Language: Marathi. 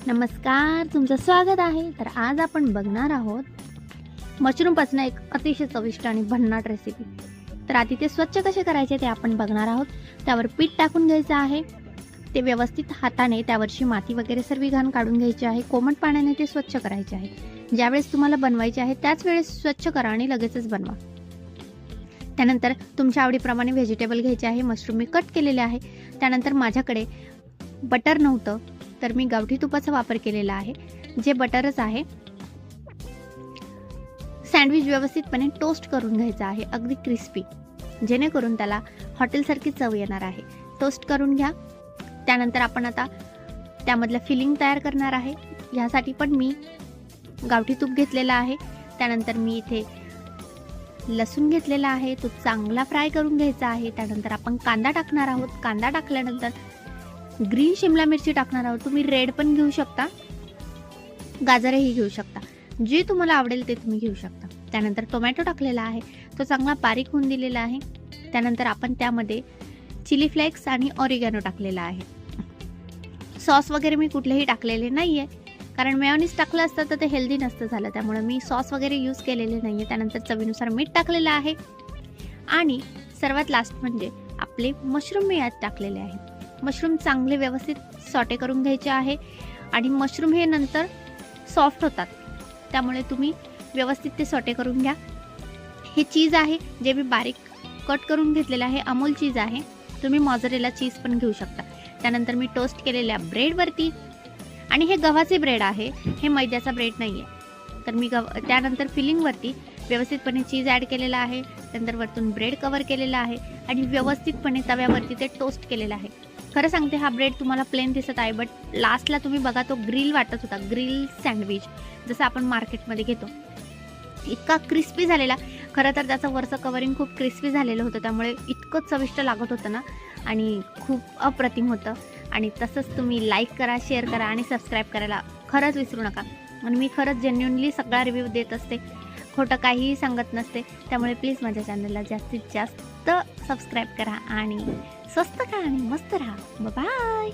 नमस्कार, तुमचं स्वागत आहे. तर आज आपण बघणार आहोत मशरूमपासून एक अतिशय चविष्ट आणि भन्नाट रेसिपी. तर आधी ते स्वच्छ कसे करायचे ते आपण बघणार आहोत. त्यावर पीठ टाकून घ्यायचं आहे. ते व्यवस्थित हाताने त्यावरची माती वगैरे सर्व घाण काढून घ्यायची आहे. कोमट पाण्याने ते स्वच्छ करायचे आहे. ज्यावेळेस तुम्हाला बनवायचे आहे त्याच वेळेस स्वच्छ करा आणि लगेचच बनवा. त्यानंतर तुमच्या आवडीप्रमाणे व्हेजिटेबल घ्यायचे आहे. मशरूम मी कट केलेले आहे. त्यानंतर माझ्याकडे बटर नव्हतं तर मी गावठी तुपाचा वापर केलेला आहे. जे बटरच आहे. सँडविच व्यवस्थितपणे टोस्ट करून घ्यायचं आहे, अगदी क्रिस्पी, जेणेकरून त्याला हॉटेलसारखी चव येणार आहे. टोस्ट करून घ्या. त्यानंतर आपण आता त्यामधलं फिलिंग तयार करणार आहे. यासाठी पण मी गावठी तूप घेतलेलं आहे. त्यानंतर मी इथे लसूण घेतलेला आहे, तो चांगला फ्राय करून घ्यायचा आहे. त्यानंतर आपण कांदा टाकणार आहोत. कांदा टाकल्यानंतर ग्रीन शिमला मिरची टाकणार आहोत. तुम्ही रेड पण घेऊ शकता, गाजरही घेऊ शकता, जे तुम्हाला आवडेल ते तुम्ही घेऊ शकता. त्यानंतर टोमॅटो टाकलेला आहे, तो चांगला बारीक होऊन दिलेला आहे. त्यानंतर आपण त्यामध्ये चिली फ्लेक्स आणि ऑरिगॅनो टाकलेला आहे. सॉस वगैरे मी कुठलेही टाकलेले नाही आहे, कारण मेयोनीज टाकलं असतं तर ते हेल्दी नसतं झालं, त्यामुळे मी सॉस वगैरे यूज केलेले नाही आहे. त्यानंतर चवीनुसार मीठ टाकलेलं आहे आणि सर्वात लास्ट म्हणजे आपले मशरूम मी यात टाकलेले आहे. मशरूम चांगले व्यवस्थित सॉटे करून घ्यायचे आहे आणि मशरूम हे नंतर सॉफ्ट होतात, त्यामुळे तुम्ही व्यवस्थित ते सॉटे करून घ्या. हे चीज आहे जे मी बारीक कट करून घेतलेलं आहे. अमूल चीज आहे, तुम्ही मॉझरेला चीज पण घेऊ शकता. त्यानंतर मी टोस्ट केलेल्या ब्रेडवरती, आणि हे गव्हाचे ब्रेड आहे, हे मैद्याचा ब्रेड नाही आहे, तर मी त्यानंतर फिलिंगवरती व्यवस्थितपणे चीज ॲड केलेला आहे. त्यानंतर वरतून ब्रेड कवर केलेला आहे आणि व्यवस्थितपणे तव्यावरती ते टोस्ट केलेलं आहे. खरं सांगते, हा ब्रेड तुम्हाला प्लेन दिसत आहे, बट लास्टला तुम्ही बघा तो ग्रिल वाटत होता, ग्रिल सँडविच जसं आपण मार्केटमध्ये घेतो. इतका क्रिस्पी झालेला. खरं तर त्याचं वरचं कवरिंग खूप क्रिस्पी झालेलं होतं, त्यामुळे इतकं चविष्ट लागत होतं ना, आणि खूप अप्रतिम होतं. आणि तसंच तुम्ही लाईक करा, शेअर करा आणि सबस्क्राईब करायला खरंच विसरू नका. आणि मी खरंच जेन्युइनली सगळा रिव्ह्यू देत असते, खोटं काहीही सांगत नसते. त्यामुळे प्लीज माझ्या चॅनलला जास्तीत जास्त सबस्क्राईब करा आणि स्वस्त खा आणि मस्त राहा. बाय.